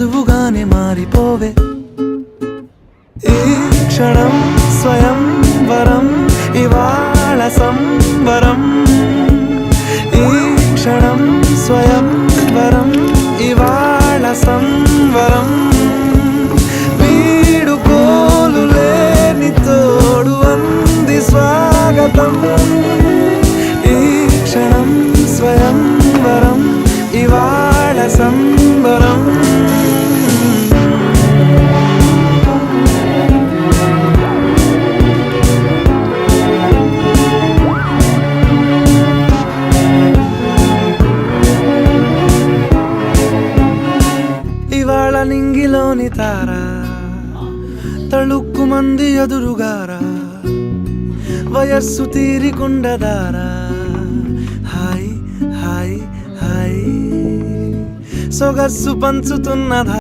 నువ్వుగానే మారిపోవే ఈ క్షణం స్వయం వరం ఇవాళ సంబరం ఈ క్షణం స్వయం వరం ఇవాళ సంబరం వీడుకోలు లేని తోడు అంది స్వాగతం ఈ క్షణం స్వయం వరం ఇవాళ సంబరం ఇవాళ నింగిలోని తార తళుక్కు మంది ఎదురుగారా వయస్సు తీరికుండదారా హాయ్ హాయ్ హాయ్ సొగస్సు పంచుతున్నదా